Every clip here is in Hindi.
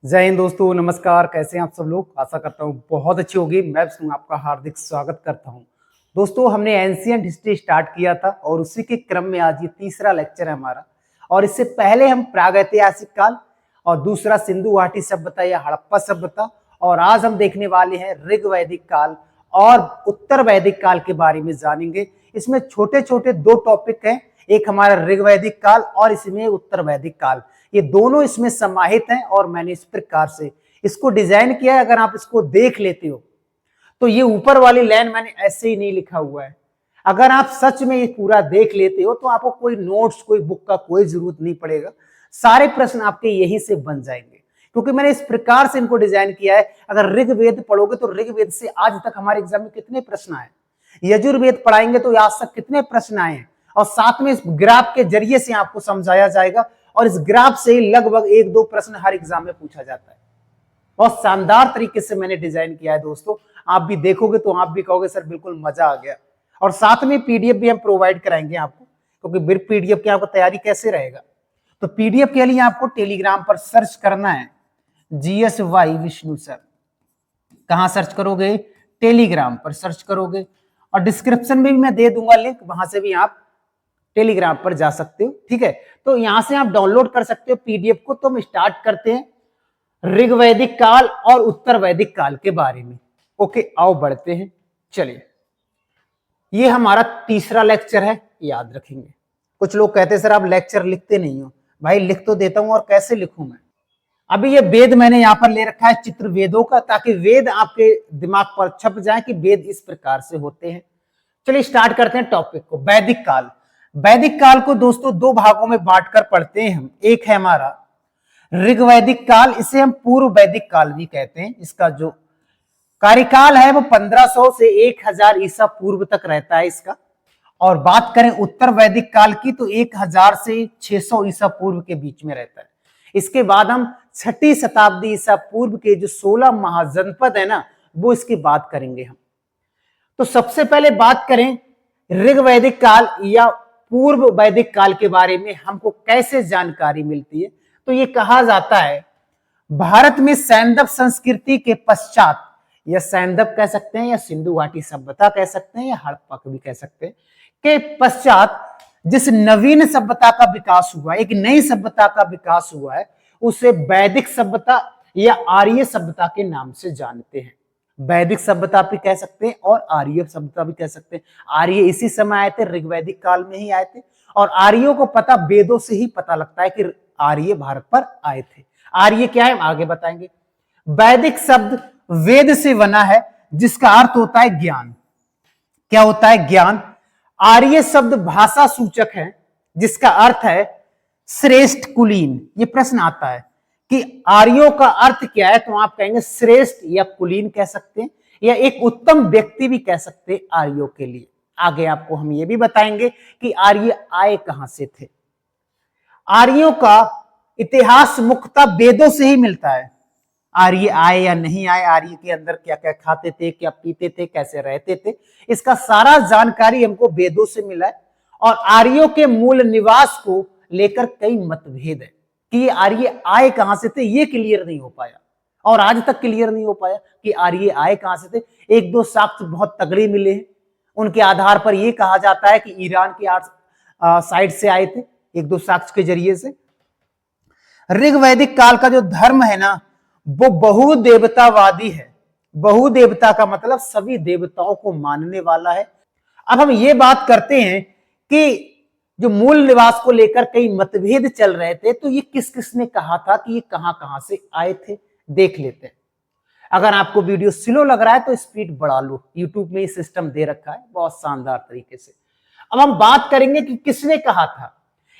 जय हिंद दोस्तों, नमस्कार। कैसे हैं आप सब लोग? आशा करता हूँ बहुत अच्छी होगी। मैं आपका हार्दिक स्वागत करता हूँ। दोस्तों, हमने एंशिएंट हिस्ट्री स्टार्ट किया था और उसी के क्रम में आज ये तीसरा लेक्चर है हमारा। और इससे पहले हम प्रागैतिहासिक काल और दूसरा सिंधु घाटी सभ्यता या हड़प्पा सभ्यता, और आज हम देखने वाले हैं ऋग वैदिक काल और उत्तर वैदिक काल के बारे में जानेंगे। इसमें छोटे छोटे दो टॉपिक हैं, एक हमारा ऋग वैदिक काल और इसमें उत्तर वैदिक काल। ये दोनों इसमें समाहित हैं और मैंने इस प्रकार से इसको डिजाइन किया है। अगर आप इसको देख लेते हो तो ये ऊपर वाली लाइन मैंने ऐसे ही नहीं लिखा हुआ है। अगर आप सच में ये पूरा देख लेते हो तो आपको कोई नोट्स, कोई बुक का कोई जरूरत नहीं पड़ेगा। सारे प्रश्न आपके यहीं से बन जाएंगे, क्योंकि मैंने इस प्रकार से इनको डिजाइन किया है। अगर ऋग्वेद पढ़ोगे तो ऋग्वेद से आज तक हमारे एग्जाम में कितने प्रश्न आए, यजुर्वेद पढ़ाएंगे तो आज तक कितने प्रश्न आए हैं, और साथ में इस ग्राफ के जरिए से आपको समझाया जाएगा। और इस ग्राफ से लगभग एक दो प्रश्न हर एग्जाम में पूछा जाता है। बहुत शानदार तरीके से मैंने डिजाइन किया है दोस्तों। आप भी देखोगे तो आप भी कहोगे सर बिल्कुल मजा आ गया। और साथ में पीडीएफ भी हम प्रोवाइड कराएंगे आपको, क्योंकि बिर पीडीएफ की आपको तैयारी कैसे रहेगा। तो पीडीएफ के लिए आपको टेलीग्राम पर सर्च करना है GSY विष्णु सर। कहां सर्च करोगे? टेलीग्राम पर सर्च करोगे, और डिस्क्रिप्शन में भी मैं दे दूंगा लिंक, वहां से भी आप टेलीग्राम पर जा सकते हो। ठीक है, तो यहां से आप डाउनलोड कर सकते हो पीडीएफ को। तो हम स्टार्ट करते हैं ऋग वैदिक काल और उत्तर वैदिक काल के बारे में। ओके, आओ बढ़ते हैं। चलिए, ये हमारा तीसरा लेक्चर है, याद रखेंगे। कुछ लोग कहते हैं सर आप लेक्चर लिखते नहीं हो। भाई लिख तो देता हूं, और कैसे लिखूं मैं। अभी ये वेद मैंने यहां पर ले रखा है, चित्र वेदों का, ताकि वेद आपके दिमाग पर छप जाए कि वेद इस प्रकार से होते हैं। चलिए स्टार्ट करते हैं टॉपिक को। वैदिक काल। वैदिक काल को दोस्तों दो भागों में बांटकर पढ़ते हैं हम। एक है हमारा ऋग वैदिक काल, इसे हम पूर्व वैदिक काल भी कहते हैं। इसका जो कार्यकाल है वो 1500 से 1000 ईसा पूर्व तक रहता है इसका। और बात करें उत्तर वैदिक काल की तो 1000 से 600 ईसा पूर्व के बीच में रहता है। इसके बाद हम 6ठी शताब्दी ईसा पूर्व के जो 16 महाजनपद है ना, वो इसकी बात करेंगे हम। तो सबसे पहले बात करें ऋग वैदिक काल या पूर्व वैदिक काल के बारे में हमको कैसे जानकारी मिलती है। तो ये कहा जाता है भारत में सैंदव संस्कृति के पश्चात, या सैंदव कह सकते हैं या सिंधु घाटी सभ्यता कह सकते हैं या हड़प्पा भी कह सकते हैं, के पश्चात जिस नवीन सभ्यता का विकास हुआ, एक नई सभ्यता का विकास हुआ है, उसे वैदिक सभ्यता या आर्य सभ्यता के नाम से जानते हैं। वैदिक सभ्यता भी कह सकते हैं और आर्य सभ्यता भी कह सकते हैं। आर्य इसी समय आए थे, ऋग्वैदिक काल में ही आए थे। और आर्यों को पता वेदों से ही पता लगता है कि आर्य भारत पर आए थे। आर्य क्या है आगे बताएंगे। वैदिक शब्द वेद से बना है, जिसका अर्थ होता है ज्ञान। क्या होता है? ज्ञान। आर्य शब्द भाषा सूचक है, जिसका अर्थ है श्रेष्ठ कुलीन। ये प्रश्न आता है कि आर्यों का अर्थ क्या है, तो आप कहेंगे श्रेष्ठ या कुलीन कह सकते हैं, या एक उत्तम व्यक्ति भी कह सकते हैं आर्यों के लिए। आगे आपको हम ये भी बताएंगे कि आर्य आए कहां से थे। आर्यों का इतिहास मुख्यतः वेदों से ही मिलता है। आर्य आए या नहीं आए, आर्य के अंदर क्या क्या खाते थे, क्या पीते थे, कैसे रहते थे, इसका सारा जानकारी हमको वेदों से मिला है। और आर्यों के मूल निवास को लेकर कई मतभेद है कि ये आर्य आए कहां से थे, ये क्लियर नहीं हो पाया, और आज तक क्लियर नहीं हो पाया कि आर्य आए कहां से थे। एक दो साक्ष्य बहुत तगड़े मिले हैं, उनके आधार पर यह कहा जाता है कि ईरान की साइड से आए थे, एक दो साक्ष्य के जरिए से। ऋग वैदिक काल का जो धर्म है ना, वो बहुदेवतावादी है। बहुदेवता का मतलब सभी देवताओं को मानने वाला है। अब हम ये बात करते हैं कि जो मूल निवास को लेकर कई मतभेद चल रहे थे, तो ये किस किसने कहा था कि ये कहां कहां से आए थे, देख लेते हैं। अगर आपको वीडियो स्लो लग रहा है तो स्पीड बढ़ा लो, यूट्यूब में ये सिस्टम दे रखा है बहुत शानदार तरीके से। अब हम बात करेंगे कि किसने कहा था।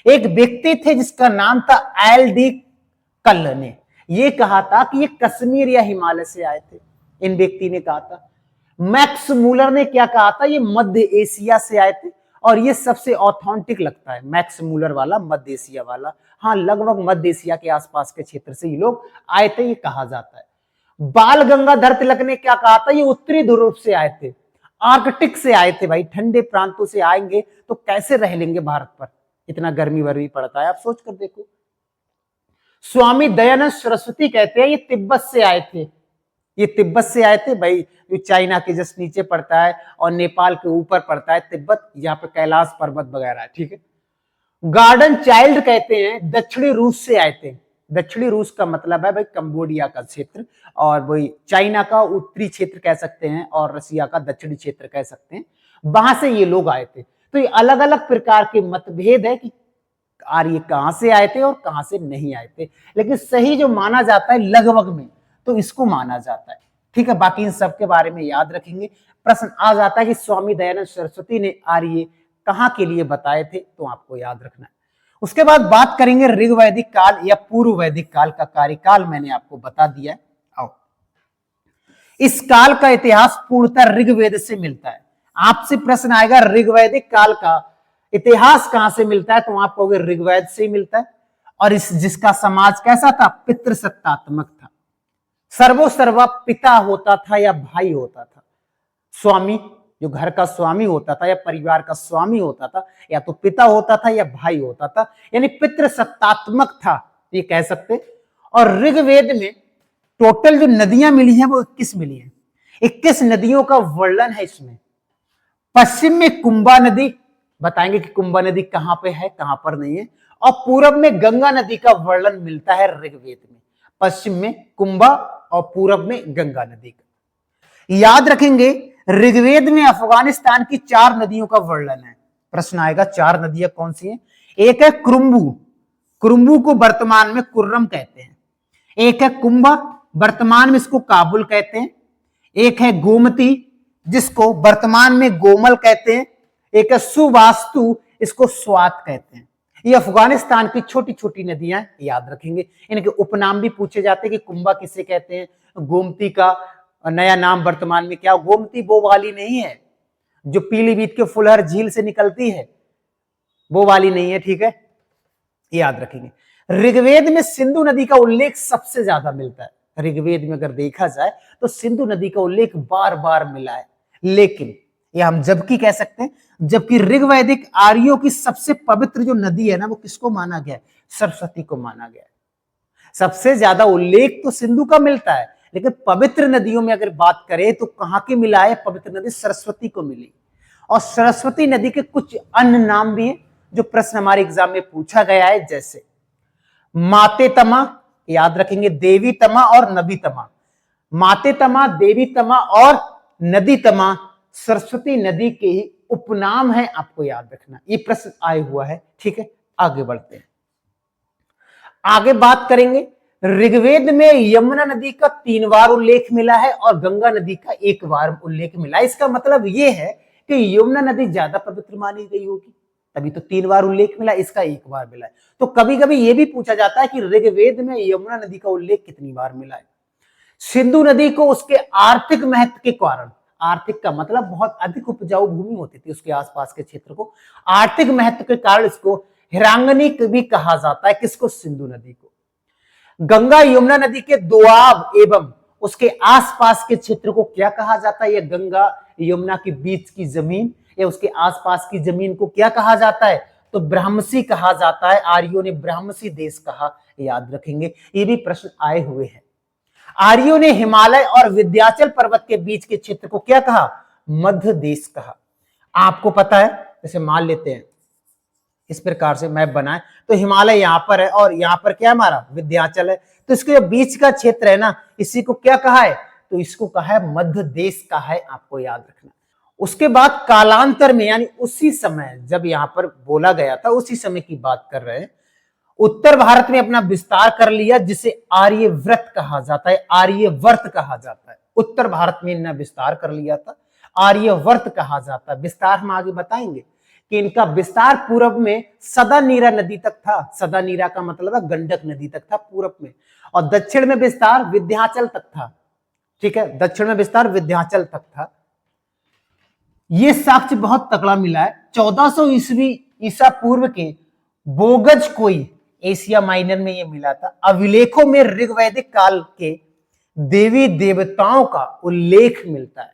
एक व्यक्ति थे जिसका नाम था एल.डी. कल्ल ने ये कहा था कि ये कश्मीर या हिमालय से आए थे। इन व्यक्ति ने कहा था। मैक्स मूलर ने क्या कहा था, ये मध्य एशिया से आए थे। और ये सबसे ऑथेंटिक लगता है, मैक्स मूलर वाला, मध्य एशिया वाला। हाँ, लगभग मध्य एशिया के आसपास के क्षेत्र से ये लोग आए थे, ये कहा जाता है। बाल गंगाधर तिलक ने क्या कहा था, ये उत्तरी ध्रुव से आए थे, आर्कटिक से आए थे। भाई ठंडे प्रांतों से आएंगे तो कैसे रह लेंगे भारत पर, इतना गर्मी वर्मी पड़ता है, आप सोच कर देखो। स्वामी दयानंद सरस्वती कहते हैं ये तिब्बत से आए थे, ये तिब्बत से आए थे भाई, जो चाइना के जस्ट नीचे पड़ता है और नेपाल के ऊपर पड़ता है तिब्बत, यहाँ पे कैलाश पर्वत वगैरह है, ठीक है। गार्डन चाइल्ड कहते हैं दक्षिणी रूस से आए थे। दक्षिणी रूस का मतलब है भाई कंबोडिया का क्षेत्र, और वही चाइना का उत्तरी क्षेत्र कह सकते हैं और रसिया का दक्षिणी क्षेत्र कह सकते हैं, वहां से ये लोग आए थे। तो ये अलग अलग प्रकार के मतभेद है कि आर्य कहां से आए थे और कहां से नहीं आए थे, लेकिन सही जो माना जाता है लगभग में तो इसको माना जाता है, ठीक है। बाकी इन सब के बारे में याद रखेंगे। प्रश्न आ जाता है कि स्वामी दयानंद सरस्वती ने आर्य कहां के लिए बताए थे, तो आपको याद रखना है। उसके बाद बात करेंगे ऋग वैदिक काल या पूर्व वैदिक काल का कार्यकाल, मैंने आपको बता दिया। आओ, इस काल का इतिहास पूर्णतः ऋग्वेद से मिलता है। आपसे प्रश्न आएगा ऋग्वैदिक काल का इतिहास कहां से मिलता है, तो आप कहोगे ऋग्वेद से ही मिलता है। और इस जिसका समाज कैसा था, पितृसत्तात्मक था। सर्वोसर्वा पिता होता था या भाई होता था। स्वामी जो घर का स्वामी होता था या परिवार का स्वामी होता था, या तो पिता होता था या भाई होता था, यानी पितृसत्तात्मक था ये कह सकते। और ऋग्वेद में टोटल जो नदियां मिली हैं वो 21 मिली हैं। 21 नदियों का वर्णन है इसमें। पश्चिम में कुंभा नदी, बताएंगे कि कुंभा नदी कहां पे है कहां पर नहीं है। और पूरब में गंगा नदी का वर्णन मिलता है ऋग्वेद में। पश्चिम में कुंभा और पूरब में गंगा नदी का। याद रखेंगे ऋग्वेद में अफगानिस्तान की 4 नदियों का वर्णन है। प्रश्न आएगा 4 नदियां कौन सी हैं। एक है कुरुम्बू, कुरुम्बू को वर्तमान में कुर्रम कहते हैं। एक है कुंभा, वर्तमान में इसको काबुल कहते हैं। एक है गोमती, जिसको वर्तमान में गोमल कहते हैं। एक है सुवास्तु, इसको स्वात कहते हैं। ये अफगानिस्तान की छोटी छोटी नदियां, याद रखेंगे। इनके उपनाम भी पूछे जाते हैं कि कुंभा किसे कहते हैं, गोमती का नया नाम वर्तमान में क्या। गोमती वो वाली नहीं है जो पीलीभीत के फुलहर झील से निकलती है, वो वाली नहीं है, ठीक है, याद रखेंगे। ऋग्वेद में सिंधु नदी का उल्लेख सबसे ज्यादा मिलता है। ऋग्वेद में अगर देखा जाए तो सिंधु नदी का उल्लेख बार बार मिला है, लेकिन ये हम जबकि कह सकते हैं, जबकि ऋग्वैदिक आर्यों की सबसे पवित्र जो नदी है ना, वो किसको माना गया है, सरस्वती को माना गया है। सबसे ज्यादा उल्लेख तो सिंधु का मिलता है, लेकिन पवित्र नदियों में अगर बात करें तो कहां की मिला है, पवित्र नदी सरस्वती को मिली। और सरस्वती नदी के कुछ अन्य नाम भी है जो प्रश्न हमारे एग्जाम में पूछा गया है, जैसे माते तमा, याद रखेंगे, देवी तमा और नबी तमा। माते तमा, देवी तमा और नदी तमा सरस्वती नदी के ही उपनाम है, आपको याद रखना। ये प्रश्न आया हुआ है, ठीक है। आगे बढ़ते हैं, आगे बात करेंगे। ऋग्वेद में यमुना नदी का 3 बार उल्लेख मिला है और गंगा नदी का 1 बार उल्लेख मिला है। इसका मतलब यह है कि यमुना नदी ज्यादा पवित्र मानी गई होगी, तभी तो 3 बार उल्लेख मिला, इसका 1 बार मिला है। तो कभी कभी यह भी पूछा जाता है कि ऋग्वेद में यमुना नदी का उल्लेख कितनी बार मिला है। सिंधु नदी को उसके आर्थिक महत्व के कारण, आर्थिक का मतलब बहुत अधिक उपजाऊ भूमि होती थी उसके आसपास के क्षेत्र को, आर्थिक महत्व के कारण इसको हिरांगनी भी कहा जाता है। किसको, सिंधु नदी को। गंगा यमुना नदी के दोआब एवं उसके आसपास के क्षेत्र को क्या कहा जाता है, या गंगा यमुना के बीच की जमीन या उसके आसपास की जमीन को क्या कहा जाता है, तो ब्राह्मसी कहा जाता है। आर्यों ने ब्राह्मसी देश कहा, याद रखेंगे। ये भी प्रश्न आए हुए हैं। आर्यों ने हिमालय और विंध्याचल पर्वत के बीच के क्षेत्र को क्या कहा, मध्य देश कहा। आपको पता है, जैसे मान लेते हैं इस प्रकार से मैप बनाए तो हिमालय यहां पर है और यहां पर क्या हमारा विंध्याचल है, तो इसके जो बीच का क्षेत्र है ना, इसी को क्या कहा है, तो इसको कहा है मध्य देश का है, आपको याद रखना। उसके बाद कालांतर में, यानी उसी समय जब यहां पर बोला गया था उसी समय की बात कर रहे हैं, उत्तर भारत में अपना विस्तार कर लिया, जिसे आर्यव्रत कहा जाता है, आर्यवर्त कहा जाता है। उत्तर भारत में इन्होंने विस्तार कर लिया था, आर्यवर्त कहा जाता है। विस्तार हम आगे बताएंगे कि इनका विस्तार पूरब में सदानीरा नदी तक था। सदानीरा का मतलब है गंडक नदी तक था पूरब में, और दक्षिण में विस्तार विंध्याचल तक था, ठीक है, दक्षिण में विस्तार विंध्याचल तक था। ये साक्ष्य बहुत तगड़ा मिला है। 1400 ईस्वी ईसा पूर्व के बोगज कोई एशिया माइनर में ये मिला था। अभिलेखों में ऋग्वैदिक काल के देवी देवताओं का उल्लेख मिलता है।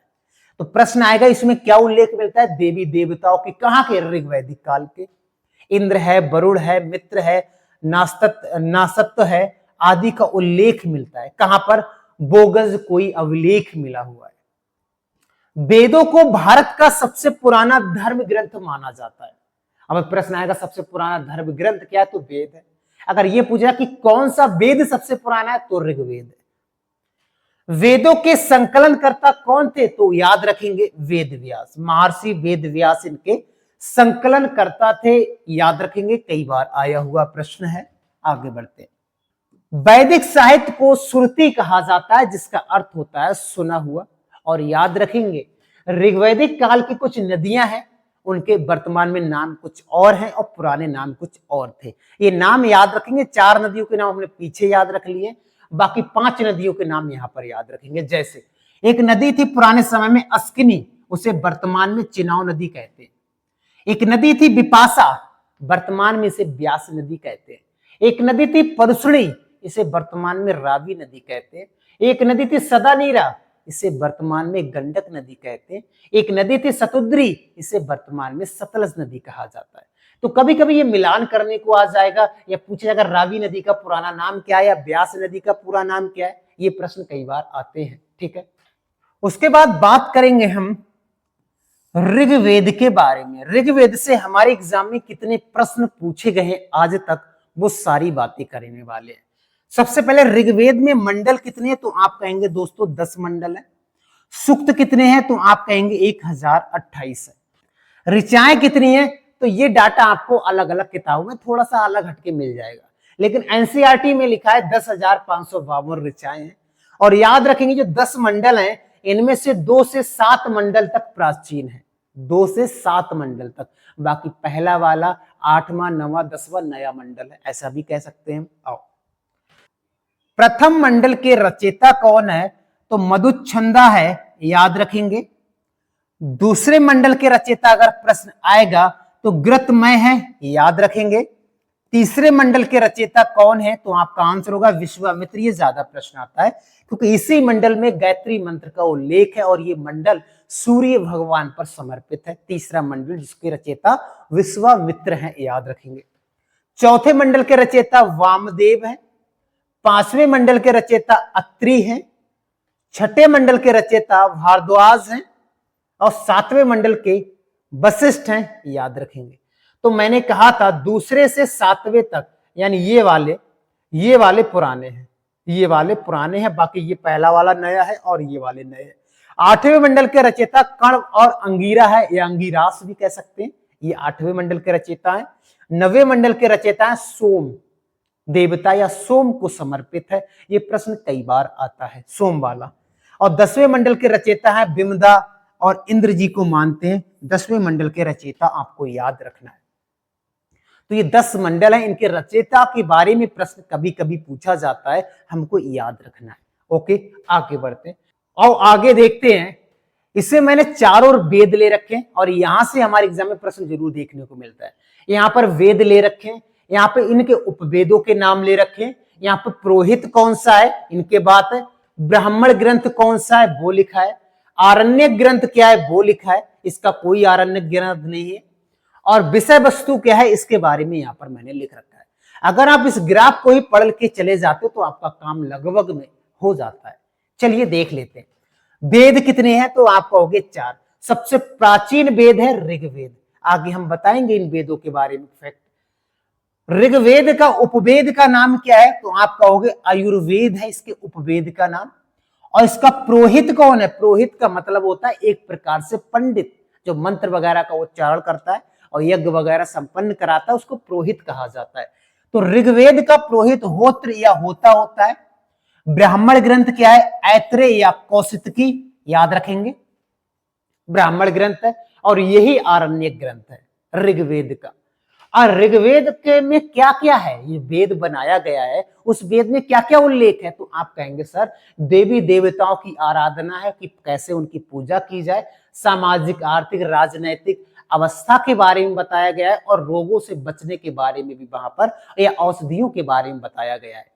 तो प्रश्न आएगा इसमें क्या उल्लेख मिलता है, देवी देवताओं के, कहां के, ऋग्वैदिक काल के। इंद्र है, वरुण है, मित्र है, नासत्व है, आदि का उल्लेख मिलता है। कहां पर? बोगज कोई अभिलेख मिला हुआ है। वेदों को भारत का सबसे पुराना धर्म ग्रंथ माना जाता है। अब प्रश्न आएगा सबसे पुराना धर्म ग्रंथ क्या है, तो वेद है। अगर ये पूछा कि कौन सा वेद सबसे पुराना है, तो ऋग्वेद है। वेदों के संकलनकर्ता कौन थे, तो याद रखेंगे वेद व्यास, महर्षि वेद व्यास इनके संकलनकर्ता थे, याद रखेंगे, कई बार आया हुआ प्रश्न है। आगे बढ़ते हैं। वैदिक साहित्य को श्रुति कहा जाता है, जिसका अर्थ होता है सुना हुआ। और याद रखेंगे ऋग्वैदिक काल की कुछ नदियां हैं, उनके वर्तमान में नाम कुछ और हैं और पुराने नाम कुछ और थे। ये नाम याद रखेंगे। 4 नदियों के नाम हमने पीछे याद रख लिए, बाकी 5 नदियों के नाम यहां पर याद रखेंगे। जैसे एक नदी थी पुराने समय में अस्किनी, उसे वर्तमान में चिनाव नदी कहते हैं। एक नदी थी विपाशा, वर्तमान में इसे व्यास नदी कहते हैं। एक नदी थी परसुणी, इसे वर्तमान में रावी नदी कहते हैं। एक नदी थी सदानीरा, इसे वर्तमान में गंडक नदी कहते हैं। एक नदी थी सतुद्री, इसे वर्तमान में सतलज नदी कहा जाता है। तो कभी कभी ये मिलान करने को आ जाएगा या पूछा जाएगा रावी नदी का पुराना नाम क्या है या व्यास नदी का पूरा नाम क्या है, ये प्रश्न कई बार आते हैं। ठीक है, उसके बाद बात करेंगे हम ऋग्वेद के बारे में। ऋग्वेद से हमारे एग्जाम में कितने प्रश्न पूछे गए हैं आज तक, वो सारी बातें करने वाले हैं। सबसे पहले ऋग्वेद में मंडल कितने हैं, तो आप कहेंगे दोस्तों 10 मंडल है। सूक्त कितने हैं, तो आप कहेंगे 1028 है। ऋचाएं कितनी है, तो ये डाटा आपको अलग अलग किताबों में थोड़ा सा अलग हटके मिल जाएगा, लेकिन एनसीईआरटी में लिखा है 10,552 ऋचाएं हैं। और याद रखेंगे जो 10 मंडल हैं, इनमें से 2 से 7 मंडल तक प्राचीन है, 2 से 7 मंडल तक। बाकी पहला वाला 8वां 9वां 10वां नया मंडल है, ऐसा भी कह सकते हैं। आओ, प्रथम मंडल के रचयिता कौन है, तो मधुच्छंदा है, याद रखेंगे। दूसरे मंडल के रचयिता अगर प्रश्न आएगा तो ग्रतमय है, याद रखेंगे। तीसरे मंडल के रचयिता कौन है, तो आपका आंसर होगा विश्वामित्र। ये ज्यादा प्रश्न आता है क्योंकि इसी मंडल में गायत्री मंत्र का उल्लेख है और ये मंडल सूर्य भगवान पर समर्पित है। तीसरा मंडल जिसके रचयिता विश्वामित्र हैं, याद रखेंगे। चौथे मंडल के रचयिता वामदेव हैं। 5वें मंडल के रचयिता अत्रि हैं। 6ठे मंडल के रचयिता भारद्वाज हैं और 7वें मंडल के वशिष्ठ हैं, याद रखेंगे। तो मैंने कहा था दूसरे से 7वें तक, यानी ये वाले पुराने हैं, ये वाले पुराने हैं, बाकी ये पहला वाला नया है और ये वाले नए हैं। 8वें मंडल के रचयिता कर्ण और अंगिरा है, या अंगिरास भी कह सकते हैं, ये 8वें मंडल के रचयिता हैं। 9वें मंडल के रचयिता है सोम, देवता या सोम को समर्पित है, ये प्रश्न कई बार आता है, सोम वाला। और 10वें मंडल के रचयिता है विमदा और इंद्र जी को मानते हैं। 10वें मंडल के रचयिता आपको याद रखना है। तो ये 10 मंडल हैं, इनके रचयिता के बारे में प्रश्न कभी कभी पूछा जाता है, हमको याद रखना है। ओके, आगे बढ़ते हैं और आगे देखते हैं। इससे मैंने चारों वेद ले रखे और यहां से हमारे एग्जाम में प्रश्न जरूर देखने को मिलता है। यहाँ पर वेद ले रखे, यहाँ पे इनके उपवेदों के नाम ले रखे, यहाँ पे पुरोहित कौन सा है इनके बात है, ब्राह्मण ग्रंथ कौन सा है वो लिखा है, आरण्य ग्रंथ क्या है वो लिखा है, इसका कोई आरण्य ग्रंथ नहीं है, और विषय वस्तु क्या है इसके बारे में यहाँ पर मैंने लिख रखा है। अगर आप इस ग्राफ को ही पढ़ के चले जाते तो आपका काम लगभग में हो जाता है। चलिए देख लेते हैं वेद कितने हैं, तो आप कहोगे 4। सबसे प्राचीन वेद है ऋग्वेद, आगे हम बताएंगे इन वेदों के बारे में फैक्ट। ऋग्वेद का उपवेद का नाम क्या है, तो आप कहोगे आयुर्वेद है इसके उपवेद का नाम। और इसका पुरोहित कौन है, पुरोहित का मतलब होता है एक प्रकार से पंडित, जो मंत्र वगैरह का उच्चारण करता है और यज्ञ वगैरह संपन्न कराता है, उसको पुरोहित कहा जाता है। तो ऋग्वेद का पुरोहित होत्र या होता है। ब्राह्मण ग्रंथ क्या है, ऐत्रेय या कौशितकी, याद रखेंगे, ब्राह्मण ग्रंथ है। और यही आरण्यक ग्रंथ है ऋग्वेद का। और ऋग्वेद के में क्या क्या है, ये वेद बनाया गया है, उस वेद में क्या क्या उल्लेख है, तो आप कहेंगे सर देवी देवताओं की आराधना है कि कैसे उनकी पूजा की जाए, सामाजिक आर्थिक राजनैतिक अवस्था के बारे में बताया गया है, और रोगों से बचने के बारे में भी वहां पर, या औषधियों के बारे में बताया गया है।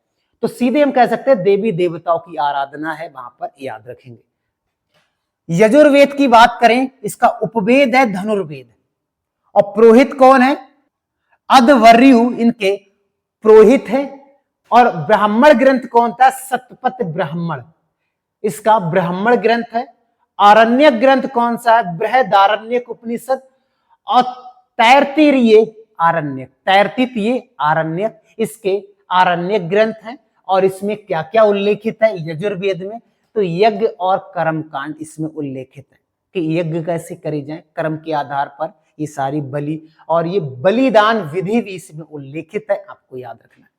तो सीधे हम कह सकते हैं देवी देवताओं की आराधना है वहां पर, याद रखेंगे। यजुर्वेद की बात करें, इसका उपवेद है धनुर्वेद, और पुरोहित कौन है, अध्वर्यु इनके पुरोहित है। और ब्राह्मण ग्रंथ कौन था? शतपथ ब्राह्मण, इसका ब्राह्मण ग्रंथ है। आरण्यक ग्रंथ कौन सा है? बृहदारण्यक उपनिषद। और तैरतीय आरण्यक, तैरतीय आरण्यक इसके आरण्यक ग्रंथ हैं। और इसमें क्या क्या उल्लेखित है यजुर्वेद में? तो यज्ञ और कर्मकांड इसमें उल्लेखित है कि यज्ञ कैसे करे जाए, कर्म के आधार पर ये सारी बलि और ये बलिदान विधि भी इसमें उल्लेखित है, आपको याद रखना है।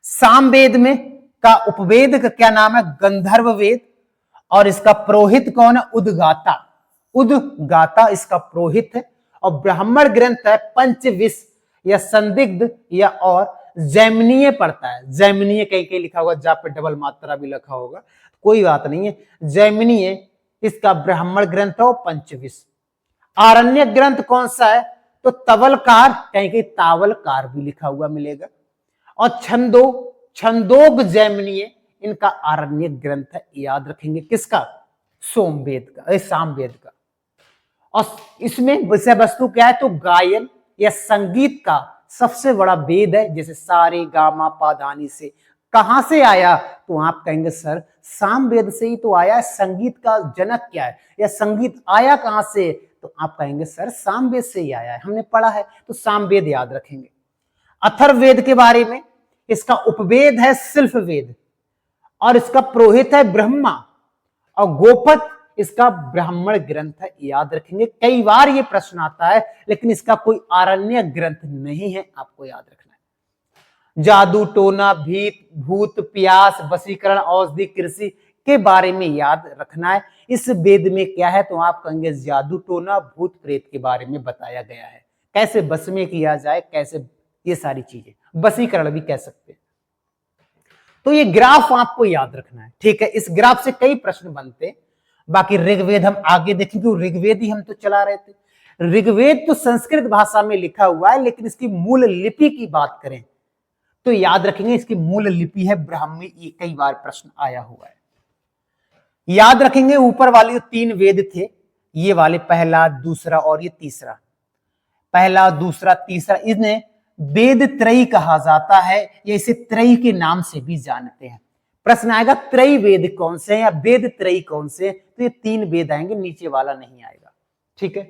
सामवेद में का उपवेद का क्या नाम है? गंधर्व वेद। और इसका पुरोहित कौन है? उदगाता, उदगाता इसका पुरोहित है। और ब्राह्मण ग्रंथ है पंचविश या संदिग्ध या और जैमिनीय पढ़ता है। जैमिनीय कहीं कहीं लिखा होगा, जहां पे डबल मात्रा भी लिखा होगा, कोई बात नहीं है। जैमिनीय इसका ब्राह्मण ग्रंथ है और पंचविश। आरण्यक ग्रंथ कौन सा है? तो तवलकार, कहीं कहीं तावलकार भी लिखा हुआ मिलेगा। और छंदोग जैमिनीय इनका आरण्यक ग्रंथ है, याद रखेंगे। किसका? सोमवेद का, सामवेद का। और इसमें विषय वस्तु क्या है? तो गायन या संगीत का सबसे बड़ा वेद है। जैसे सारे गामा पाधानी से कहां से आया? तो आप कहेंगे सर सामवेद से ही तो आया है। संगीत का जनक क्या है या संगीत आया कहां से? तो आप कहेंगे सर सामवेद से ही आया है, हमने पढ़ा है। तो सामवेद याद रखेंगे। अथर्ववेद के बारे में, इसका उपवेद है शिल्पवेद और इसका पुरोहित है ब्रह्मा। और गोपथ इसका ब्राह्मण ग्रंथ है, याद रखेंगे। कई बार ये प्रश्न आता है, लेकिन इसका कोई आरण्य ग्रंथ नहीं है, आपको याद रखना है। जादू टोना भीत भूत प्यास वशीकरण औषधि कृषि के बारे में याद रखना है। इस वेद में क्या है? तो आप कहेंगे जादू टोना भूत प्रेत के बारे में बताया गया है, कैसे बस में किया जाए, कैसे ये सारी चीजें, वशीकरण भी कह सकते हैं। तो ये ग्राफ आपको याद रखना है, ठीक है। इस ग्राफ से कई प्रश्न बनते हैं। बाकी ऋग्वेद हम आगे देखेंगे, ऋग्वेद ही हम तो चला रहे थे। ऋग्वेद तो संस्कृत भाषा में लिखा हुआ है, लेकिन इसकी मूल लिपि की बात करें तो याद रखेंगे इसकी मूल लिपि है ब्राह्मी। ये कई बार प्रश्न आया हुआ है, याद रखेंगे। ऊपर वाले 3 वेद थे, ये वाले पहला दूसरा और ये तीसरा, पहला दूसरा तीसरा, इन्हें वेद त्रयी कहा जाता है या इसे त्रयी के नाम से भी जानते हैं। प्रश्न आएगा त्रयी वेद कौन से हैं या वेद त्रयी कौन से? तो ये 3 वेद आएंगे, नीचे वाला नहीं आएगा, ठीक है।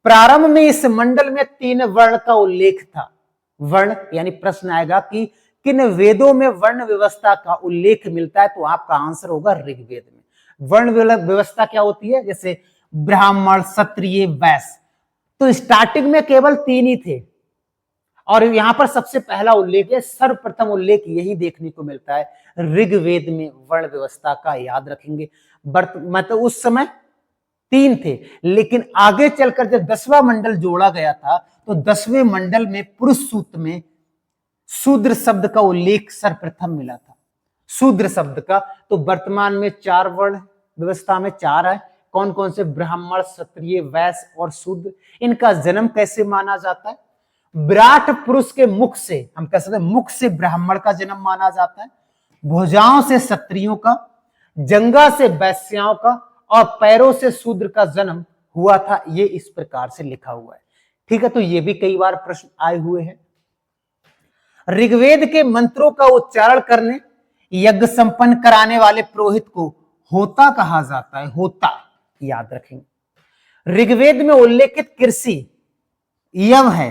प्रारंभ में इस मंडल में 3 वर्ण का उल्लेख था। वर्ण यानी प्रश्न आएगा कि किन वेदों में वर्ण व्यवस्था का उल्लेख मिलता है? तो आपका आंसर होगा ऋग्वेद में। वर्ण व्यवस्था क्या होती है? जैसे ब्राह्मण क्षत्रिय वैश्य, तो स्टार्टिंग में केवल 3 ही थे और यहां पर सबसे पहला उल्लेख है, सर्वप्रथम उल्लेख यही देखने को मिलता है ऋग्वेद में वर्ण व्यवस्था का, याद रखेंगे। मतलब उस समय 3 थे, लेकिन आगे चलकर जब 10वां मंडल जोड़ा गया था तो 10वें मंडल में पुरुष सूक्त में शूद्र शब्द का उल्लेख सर्वप्रथम मिला था, शूद्र शब्द का। तो वर्तमान में 4 वर्ण व्यवस्था में 4 है। कौन कौन से? ब्राह्मण, क्षत्रिय, वैश्य और शूद्र। इनका जन्म कैसे माना जाता है? विराट पुरुष के मुख से, हम कह सकते हैं मुख से ब्राह्मण का जन्म माना जाता है, भुजाओं से क्षत्रियों का, जंगा से वैश्याओं का और पैरों से शूद्र का जन्म हुआ था। ये इस प्रकार से लिखा हुआ है, ठीक है। तो ये भी कई बार प्रश्न आए हुए हैं। ऋग्वेद के मंत्रों का उच्चारण करने, यज्ञ संपन्न कराने वाले पुरोहित को होता कहा जाता है, होता, याद रखेंगे। ऋग्वेद में उल्लेखित कृषि यव है,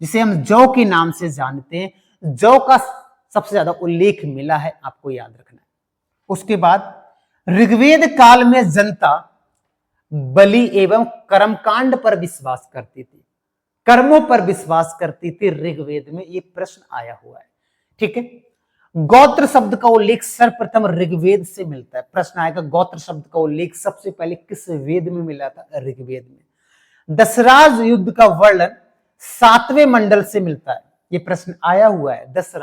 जिसे हम जौ के नाम से जानते हैं। जौ का सबसे ज्यादा उल्लेख मिला है, आपको याद रखना है। उसके बाद ऋग्वेद काल में जनता बलि एवं कर्मकांड पर विश्वास करती थी, कर्मों पर विश्वास करती थी। ऋग्वेद में ये प्रश्न आया हुआ है, ठीक है। गोत्र शब्द का उल्लेख सर्वप्रथम ऋग्वेद से मिलता है। प्रश्न आएगा गोत्र शब्द का उल्लेख सबसे पहले किस वेद में मिला था? ऋग्वेद में। दशराज युद्ध का वर्णन 7वें मंडल से मिलता है, ये प्रश्न आया हुआ है। 10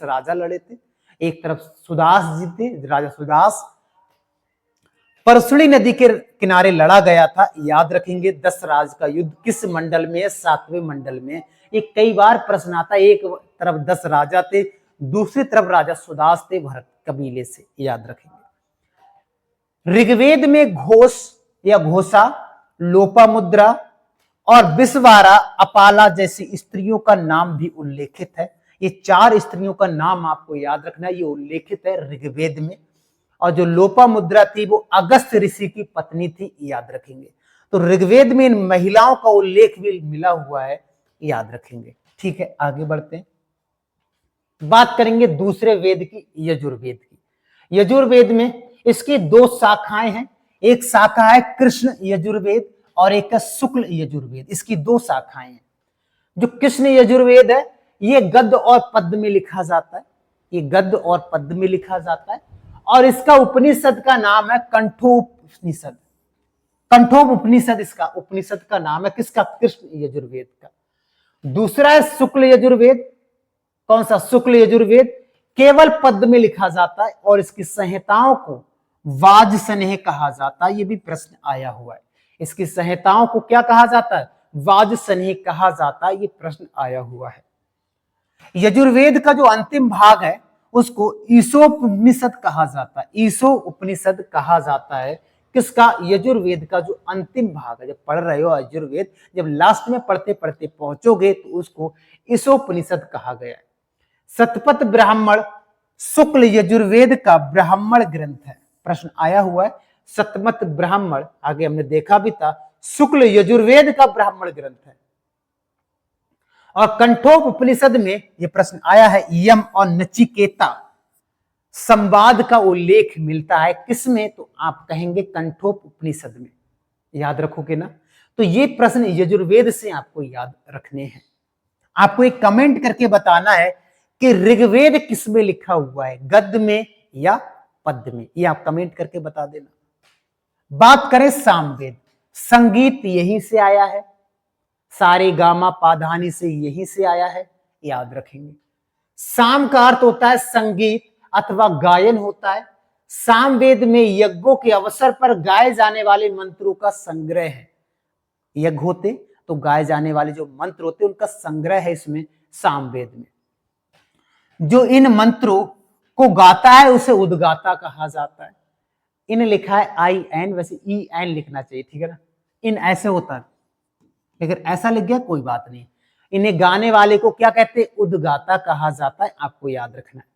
राजा लड़े थे, एक तरफ सुदास जी थे, राजा सुदास, परसुड़ी नदी के किनारे लड़ा गया था, याद रखेंगे। 10 राज का युद्ध किस मंडल में है? 7वें मंडल में। ये कई बार प्रश्न आता है, एक तरफ 10 राजा थे, दूसरी तरफ राजा सुदास थे भरत कबीले से, याद रखेंगे। ऋग्वेद में घोष या घोषा, लोपामुद्रा और विश्वारा, अपाला जैसी स्त्रियों का नाम भी उल्लेखित है, ये 4 स्त्रियों का नाम आपको याद रखना है, ये उल्लेखित है ऋग्वेद में। और जो लोपामुद्रा थी वो अगस्त ऋषि की पत्नी थी, याद रखेंगे। तो ऋग्वेद में इन महिलाओं का उल्लेख भी मिला हुआ है, याद रखेंगे। ठीक है, आगे बढ़ते हैं। बात करेंगे दूसरे वेद की, यजुर्वेद की। यजुर्वेद में इसकी 2 शाखाएं हैं, एक शाखा है कृष्ण यजुर्वेद और एक है शुक्ल यजुर्वेद। इसकी 2 शाखाएं हैं। जो कृष्ण यजुर्वेद है ये गद्य और पद्य में लिखा जाता है, ये गद्य और पद्य में लिखा जाता है, और इसका उपनिषद का नाम है कंठोपनिषद। कंठोप उपनिषद इसका उपनिषद का नाम है, किसका? कृष्ण यजुर्वेद का। दूसरा है शुक्ल यजुर्वेद। कौन सा? शुक्ल यजुर्वेद केवल पद्य में लिखा जाता है और इसकी संहिताओं को वाजसनेह कहा जाता है। ये भी प्रश्न आया हुआ है, इसकी संहिताओं को क्या कहा जाता है? वाजसनेह कहा जाता है, ये प्रश्न आया हुआ है। यजुर्वेद का जो अंतिम भाग है उसको ईशोपनिषद कहा जाता है, ईशो उपनिषद कहा जाता है। किसका? यजुर्वेद का जो अंतिम भाग है। जब पढ़ रहे हो यजुर्वेद, जब लास्ट में पढ़ते पढ़ते पहुंचोगे तो उसको ईशोपनिषद कहा गया है। शतपथ ब्राह्मण शुक्ल यजुर्वेद का ब्राह्मण ग्रंथ है, प्रश्न आया हुआ है। शतपथ ब्राह्मण आगे हमने देखा भी था, शुक्ल यजुर्वेद का ब्राह्मण ग्रंथ है। और कंठोप उपनिषद में यह प्रश्न आया है, यम और नचिकेता संवाद का उल्लेख मिलता है किसमें? तो आप कहेंगे कंठोप उपनिषद में, याद रखोगे ना। तो ये प्रश्न यजुर्वेद से आपको याद रखने हैं। आपको एक कमेंट करके बताना है कि ऋग्वेद किस में लिखा हुआ है, गद्य में या पद्य में, ये आप कमेंट करके बता देना। बात करें सामवेद, संगीत यहीं से आया है, सारे गामा पाधानी से यहीं से आया है, याद रखेंगे। साम का अर्थ होता है संगीत अथवा गायन होता है। सामवेद में यज्ञों के अवसर पर गाए जाने वाले मंत्रों का संग्रह है। यज्ञ होते तो गाए जाने वाले जो मंत्र होते उनका संग्रह है इसमें सामवेद में। जो इन मंत्रों को गाता है उसे उद्गाता कहा जाता है। इन लिखा है IN, वैसे EN लिखना चाहिए, ठीक है ना। इन ऐसे होता है, लेकिन ऐसा लिख गया कोई बात नहीं। इन्हें गाने वाले को क्या कहते हैं? उद्गाता कहा जाता है, आपको याद रखना है।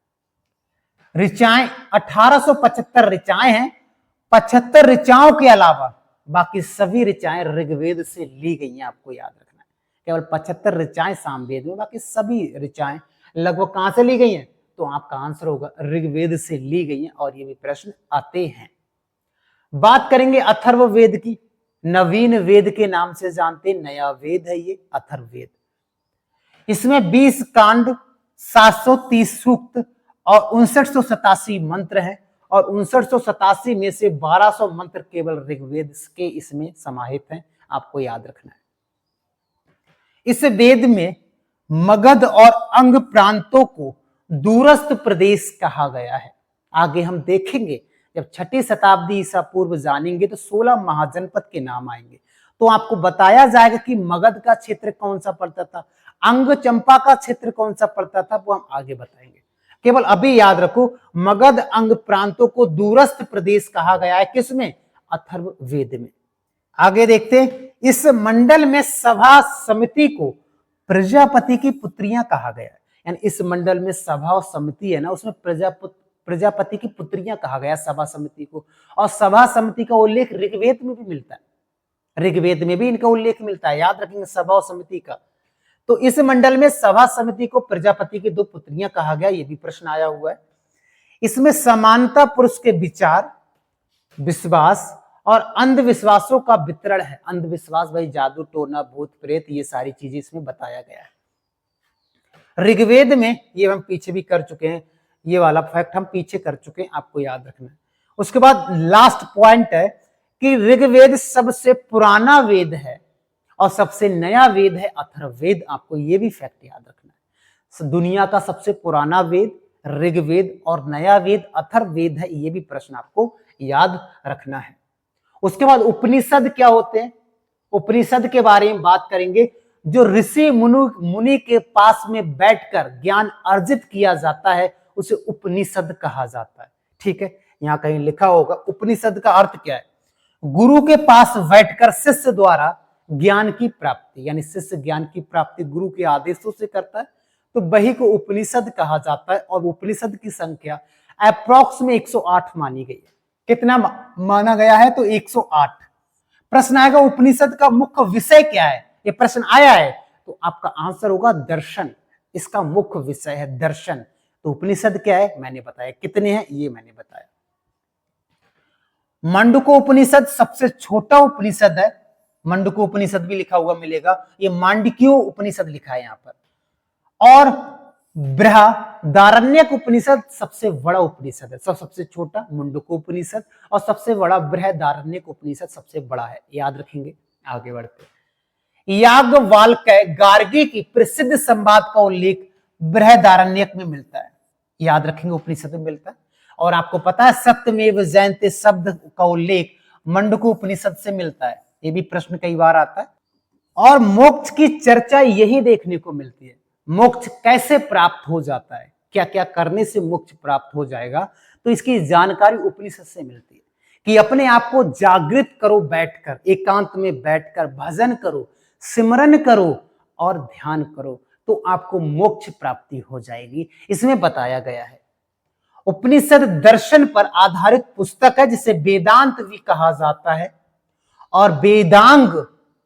ऋचाएं 1875 ऋचाएं हैं। 75 ऋचाओं के अलावा बाकी सभी ऋचाएं ऋग्वेद से ली गई हैं, आपको याद रखना है। केवल 75 ऋचाएं सामवेद में, बाकी सभी ऋचाएं लगभग कहां से ली गई हैं? तो आपका आंसर होगा ऋग्वेद से ली गई हैं, और ये भी प्रश्न आते हैं। बात करेंगे अथर्ववेद की, नवीन वेद के नाम से जानते, नया वेद है ये अथर्ववेद। इसमें 20 कांड, 730 सूक्त और 5987 मंत्र हैं, और 5987 में से 1200 मंत्र केवल ऋग्वेद के इसमें समाहित हैं, आपको याद रखना है। इस वेद में मगध और अंग प्रांतों को दूरस्थ प्रदेश कहा गया है। आगे हम देखेंगे, जब 6ठी शताब्दी ईसा पूर्व जानेंगे तो 16 महाजनपद के नाम आएंगे, तो आपको बताया जाएगा कि मगध का क्षेत्र कौन सा पड़ता था, अंग चंपा का क्षेत्र कौन सा पड़ता था, वो हम आगे बताएंगे। केवल अभी याद रखो, मगध अंग प्रांतों को दूरस्थ प्रदेश कहा गया है, किसमें? अथर्ववेद में। आगे देखते हैं, इस मंडल में सभा समिति को प्रजापति की पुत्रियां कहा गया है। यानी इस मंडल में सभा और समिति है ना, उसमें प्रजापति की पुत्रियां कहा गया सभा समिति को। और सभा समिति का उल्लेख ऋग्वेद में भी मिलता है, ऋग्वेद में भी इनका उल्लेख मिलता है, याद रखेंगे सभा और समिति का। तो इस मंडल में सभा समिति को प्रजापति की 2 पुत्रियां कहा गया, ये भी प्रश्न आया हुआ है। इसमें समानता पुरुष के विचार, विश्वास और अंधविश्वासों का वितरण है। अंधविश्वास भाई जादू टोना भूत प्रेत, ये सारी चीजें इसमें बताया गया है। ऋग्वेद में ये हम पीछे भी कर चुके हैं, ये वाला फैक्ट हम पीछे कर चुके हैं, आपको याद रखना है। उसके बाद लास्ट पॉइंट है कि ऋग्वेद सबसे पुराना वेद है और सबसे नया वेद है अथर्ववेद, आपको ये भी फैक्ट याद रखना है। दुनिया का सबसे पुराना वेद ऋग्वेद और नया वेद अथर्ववेद है, ये भी प्रश्न आपको याद रखना है। उसके बाद उपनिषद क्या होते हैं? उपनिषद के बारे में बात करेंगे। जो ऋषि मुनि के पास में बैठकर ज्ञान अर्जित किया जाता है उसे उपनिषद कहा जाता है, ठीक है। यहाँ कहीं लिखा होगा उपनिषद का अर्थ क्या है? गुरु के पास बैठकर शिष्य द्वारा ज्ञान की प्राप्ति, यानी शिष्य ज्ञान की प्राप्ति गुरु के आदेशों से करता है, तो वही को उपनिषद कहा जाता है और उपनिषद की संख्या अप्रॉक्स में 108 मानी गई है। कितना माना गया है? तो 108। प्रश्न आएगा उपनिषद का मुख्य विषय क्या है, ये प्रश्न आया है, तो आपका आंसर होगा दर्शन। इसका मुख्य विषय है दर्शन। तो उपनिषद क्या है मैंने बताया, कितने हैं ये मैंने बताया। मांडुक्य उपनिषद सबसे छोटा उपनिषद है, मांडुक्य उपनिषद भी लिखा हुआ मिलेगा, ये मांडुक्य उपनिषद लिखा है यहां पर। और बृहदारण्यक उपनिषद सबसे बड़ा उपनिषद है, सबसे छोटा मुंडुक उपनिषद और सबसे बड़ा बृहदारण्यक उपनिषद सबसे बड़ा है, याद रखेंगे। आगे बढ़ते, याज्ञवल्क्य गार्गी की प्रसिद्ध संवाद का उल्लेख बृहदारण्यक में मिलता है, याद रखेंगे उपनिषद में मिलता है। और आपको पता है सत्यमेव जयते शब्द का उल्लेख मंडूक उपनिषद से मिलता है, ये भी प्रश्न कई बार आता है। और मोक्ष की चर्चा यही देखने को मिलती है, मोक्ष कैसे प्राप्त हो जाता है, क्या क्या करने से मोक्ष प्राप्त हो जाएगा, तो इसकी जानकारी उपनिषद से मिलती है कि अपने आप को जागृत करो, बैठकर एकांत में बैठकर भजन करो, सिमरन करो और ध्यान करो, तो आपको मोक्ष प्राप्ति हो जाएगी, इसमें बताया गया है। उपनिषद दर्शन पर आधारित पुस्तक है जिसे वेदांत भी कहा जाता है। और वेदांग,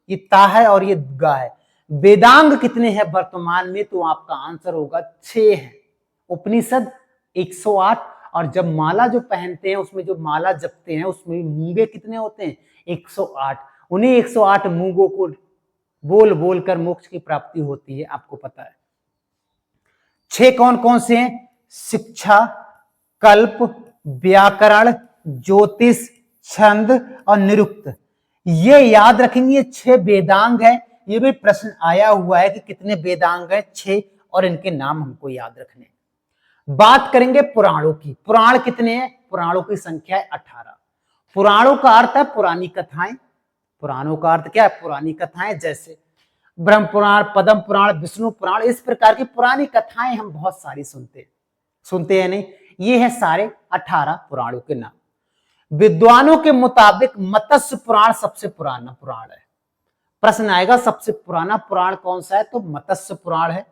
ये ता है और ये गा है, वेदांग कितने हैं वर्तमान में, तो आपका आंसर होगा 6 है। उपनिषद 108, और जब माला जो पहनते हैं उसमें जो माला जपते हैं उसमें मूंगे कितने होते हैं, 108। उन्हीं 108 मूंगों को बोल बोल कर मोक्ष की प्राप्ति होती है, आपको पता है। 6 कौन कौन से हैं? शिक्षा, कल्प, व्याकरण, ज्योतिष, छंद और निरुक्त। ये याद रखेंगे, ये 6 वेदांग है। ये भी प्रश्न आया हुआ है कि कितने वेदांग है, 6, और इनके नाम हमको याद रखने। बात करेंगे पुराणों की। पुराण कितने हैं? पुराणों की संख्या है 18। पुराणों का अर्थ है पुरानी कथाएं। पुराणों का अर्थ क्या है? पुरानी कथाएं, जैसे ब्रह्म पुराण, पद्म पुराण, विष्णु पुराण, इस प्रकार की पुरानी कथाएं हम बहुत सारी सुनते हैं नहीं, ये है सारे 18 पुराणों के नाम। विद्वानों के मुताबिक मत्स्य पुराण सबसे पुराना पुराण है। प्रश्न आएगा सबसे पुराना पुराण कौन सा है, तो मत्स्य पुराण है।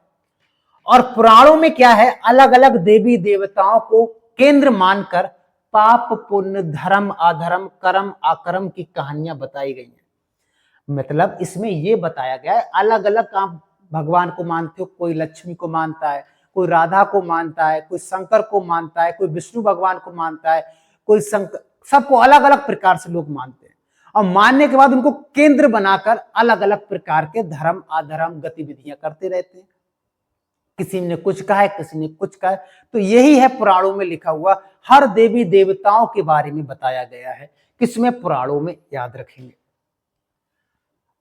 और पुराणों में क्या है, अलग अलग देवी देवताओं को केंद्र मानकर पाप पुण्य, धर्म अधर्म, कर्म अकर्म की कहानियां बताई गई हैं। मतलब इसमें यह बताया गया है अलग अलग आप भगवान को मानते हो, कोई लक्ष्मी को मानता है, कोई राधा को मानता है, कोई शंकर को मानता है, कोई विष्णु भगवान को मानता है, कोई शंकर, सबको अलग अलग प्रकार से लोग मानते हैं। और मानने के बाद उनको केंद्र बनाकर अलग अलग प्रकार के धर्म अधर्म गतिविधियां करते रहते हैं। किसी ने कुछ कहा है, किसी ने कुछ कहा है, तो यही है पुराणों में लिखा हुआ। हर देवी देवताओं के बारे में बताया गया है, किसमें? पुराणों में, याद रखेंगे।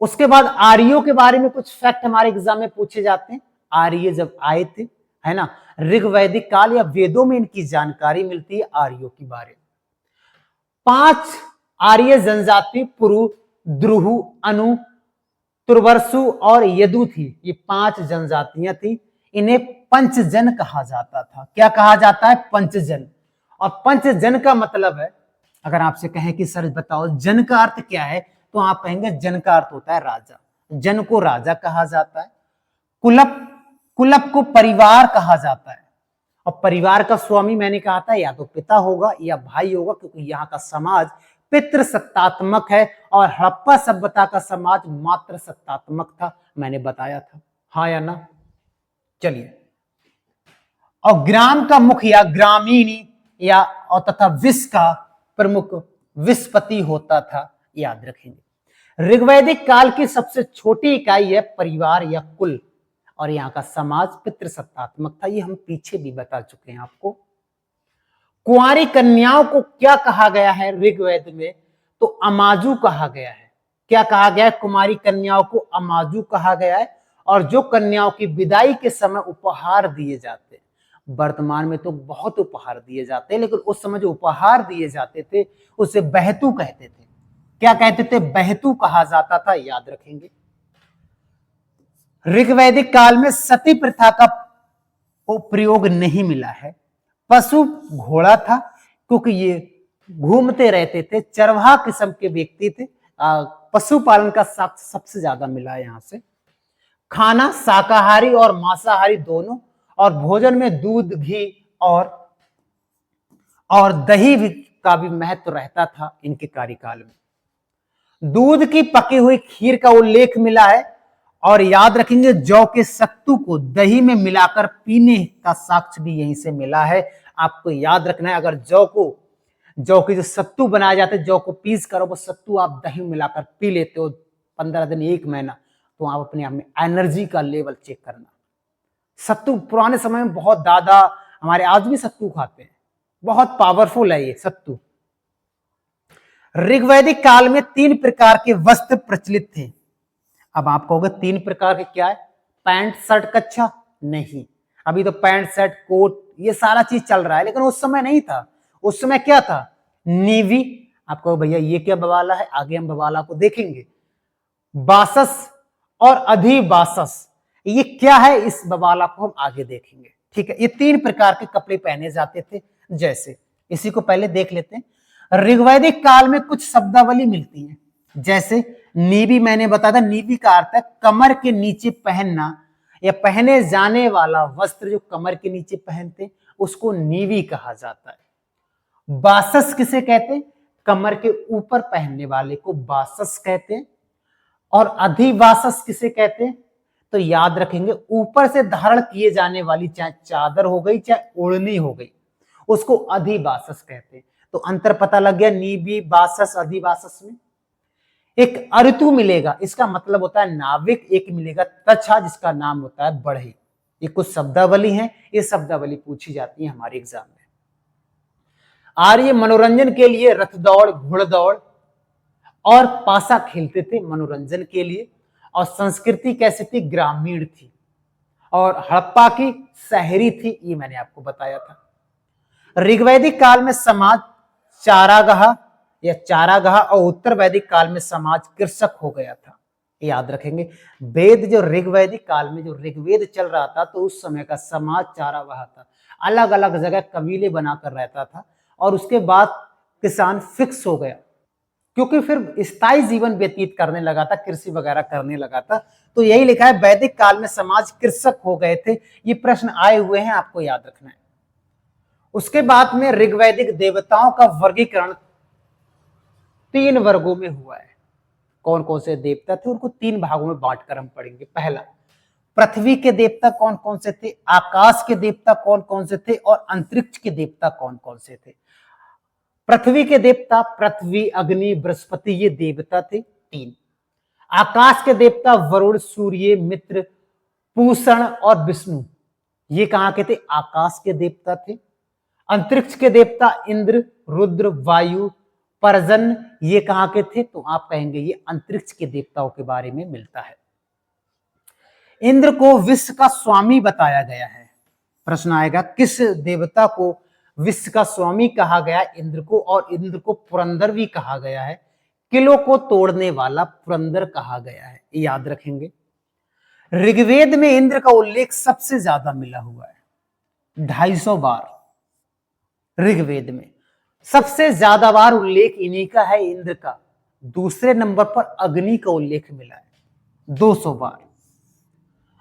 उसके बाद आर्यों के बारे में कुछ फैक्ट हमारे एग्जाम में पूछे जाते हैं। आर्य जब आए थे, है ना, ऋग्वैदिक काल या वेदों में इनकी जानकारी मिलती है आर्यों के बारे में। 5 आर्य जनजाति पुरु, द्रुहु, अनु, तुर्वसु और यदु थी। ये 5 जनजातियां थी। इन्हें पंचजन कहा जाता था। क्या कहा जाता है? पंचजन। और पंचजन का मतलब है, अगर आपसे कहें कि सर बताओ जन का अर्थ क्या है, तो आप कहेंगे जन का अर्थ होता है राजा। जन को राजा कहा जाता है। कुलप, कुलप को परिवार कहा जाता है। और परिवार का स्वामी मैंने कहा था या तो पिता होगा या भाई होगा, क्योंकि यहाँ का समाज पितृसत्तात्मक है और हड़प्पा सभ्यता का समाज मात्र सत्तात्मक था, मैंने बताया था, हाँ या ना। चलिए, और ग्राम का मुखिया ग्रामीणी या और तथा विश्व का प्रमुख विस्पति होता था, याद रखेंगे। ऋग्वैदिक काल की सबसे छोटी इकाई है परिवार या कुल, और यहाँ का समाज पितृसत्तात्मक था, ये हम पीछे भी बता चुके हैं आपको। कुंवारी कन्याओं को क्या कहा गया है ऋग्वेद में? तो अमाजू कहा गया है। क्या कहा गया है? कुमारी कन्याओं को अमाजू कहा गया है। और जो कन्याओं की विदाई के समय उपहार दिए जाते हैं, वर्तमान में तो बहुत उपहार दिए जाते हैं, लेकिन उस समय जो उपहार दिए जाते थे उसे बहतू कहते थे। क्या कहते थे? बहतू कहा जाता था, याद रखेंगे। ऋग्वैदिक काल में सती प्रथा का प्रयोग नहीं मिला है। पशु घोड़ा था, क्योंकि ये घूमते रहते थे, चरवाहा किस्म के व्यक्ति थे। पशुपालन का सबसे ज्यादा मिला है यहां से। खाना शाकाहारी और मांसाहारी दोनों, और भोजन में दूध, घी और दही भी का भी महत्व रहता था इनके कार्यकाल में। दूध की पकी हुई खीर का उल्लेख मिला है, और याद रखेंगे जौ के सत्तू को दही में मिलाकर पीने का साक्ष्य भी यहीं से मिला है। आपको याद रखना है, अगर जौ की जो सत्तू बनाया जाता है, जौ को पीस कर वो सत्तू आप दही में मिलाकर पी लेते हो 15 दिन 1 महीना, तो आप अपने आप में एनर्जी का लेवल चेक करना। सत्तू पुराने समय में बहुत, दादा हमारे आज भी सत्तू खाते हैं, बहुत पावरफुल है ये सत्तू। ऋग्वैदिक काल में 3 प्रकार के वस्त्र प्रचलित थे। अब आप कहोगे 3 प्रकार के क्या है? पैंट शर्ट कच्छा? नहीं, अभी तो पैंट शर्ट कोट ये सारा चीज चल रहा है, लेकिन उस समय नहीं था। उस समय क्या था? नीवी। आप कहो भैया ये क्या बवाला है, आगे हम बवाला को देखेंगे। बासस और अधिबासस, ये क्या है, इस बवाला को हम आगे देखेंगे। ठीक है, ये 3 प्रकार के कपड़े पहने जाते थे। जैसे इसी को पहले देख लेते हैं। ऋग्वैदिक काल में कुछ शब्दावली मिलती है, जैसे नीवी, मैंने बताया था नीवी का अर्थ है कमर के नीचे पहनना या पहने जाने वाला वस्त्र, जो कमर के नीचे पहनते उसको नीवी कहा जाता है। बासस किसे कहते हैं? कमर के ऊपर पहनने वाले को बासस कहते हैं। और अधिबासस किसे कहते हैं? तो याद रखेंगे ऊपर से धारण किए जाने वाली, चाहे चादर हो गई चाहे ओढ़नी हो गई, उसको अधिबासस कहते हैं। तो अंतर पता लग गया नीवी, बासस, अधिबासस में। एक अऋतु मिलेगा, इसका मतलब होता है नाविक। एक मिलेगा तछा, जिसका नाम होता है बढ़ई। ये कुछ शब्दावली हैं, ये शब्दावली पूछी जाती है हमारे एग्जाम में। आर्य मनोरंजन के लिए रथ दौड़, घुड़दौड़ और पासा खेलते थे मनोरंजन के लिए। और संस्कृति कैसी थी? ग्रामीण थी। और हड़प्पा की शहरी थी, ये मैंने आपको बताया था। ऋग्वैदिक काल में समाज चारागाह और उत्तर वैदिक काल में समाज कृषक हो गया था। याद रखेंगे, वेद जो ऋग्वैदिक काल में जो ऋग्वेद चल रहा था, तो उस समय का समाज चारागाह था, अलग अलग जगह कबीले बनाकर रहता था। और उसके बाद किसान फिक्स हो गया, क्योंकि फिर स्थायी जीवन व्यतीत करने लगा था, कृषि वगैरह करने लगा था। तो यही लिखा है, वैदिक काल में समाज कृषक हो गए थे। ये प्रश्न आए हुए हैं, आपको याद रखना है। उसके बाद में ऋग्वैदिक देवताओं का वर्गीकरण 3 वर्गों में हुआ है। कौन कौन से देवता थे उनको 3 भागों में बांटकर हम पढ़ेंगे। पहला, पृथ्वी के देवता कौन कौन से थे, आकाश के देवता कौन कौन से थे, और अंतरिक्ष के देवता कौन कौन से थे। पृथ्वी के देवता पृथ्वी, अग्नि, बृहस्पति, ये देवता थे 3। आकाश के देवता वरुण, सूर्य, मित्र, पूषण और विष्णु, ये कहां के थे? आकाश के देवता थे। अंतरिक्ष के देवता इंद्र, रुद्र, वायु, पर्जन, ये कहां के थे? तो आप कहेंगे ये अंतरिक्ष के देवताओं के बारे में मिलता है। इंद्र को विश्व का स्वामी बताया गया है। प्रश्न आएगा, किस देवता को विश्व का स्वामी कहा गया? इंद्र को। और इंद्र को पुरंदर भी कहा गया है, किलों को तोड़ने वाला पुरंदर कहा गया है, याद रखेंगे। ऋग्वेद में इंद्र का उल्लेख सबसे ज्यादा मिला हुआ है, 250 बार। ऋग्वेद में सबसे ज्यादा बार उल्लेख इन्हीं का है, इंद्र का। दूसरे नंबर पर अग्नि का उल्लेख मिला है 200 बार।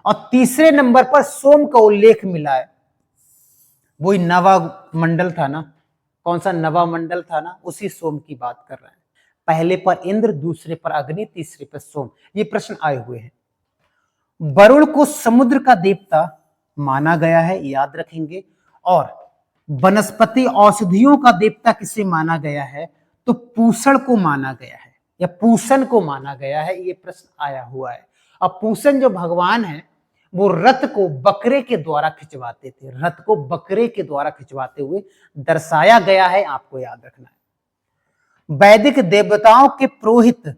और तीसरे नंबर पर सोम का उल्लेख मिला है। वही नवा मंडल था ना, कौन सा नवा मंडल था ना, उसी सोम की बात कर रहे हैं। पहले पर इंद्र, दूसरे पर अग्नि, तीसरे पर सोम। ये प्रश्न आए हुए हैं। वरुण को समुद्र का देवता माना गया है, याद रखेंगे। और वनस्पति औषधियों का देवता किसे माना गया है? तो पूषण को माना गया है, या पूषण को माना गया है, ये प्रश्न आया हुआ है। अब पूषण जो भगवान है, वो रथ को बकरे के द्वारा खिंचवाते थे। रथ को बकरे के द्वारा खिंचवाते हुए दर्शाया गया है, आपको याद रखना है। वैदिक देवताओं के पुरोहित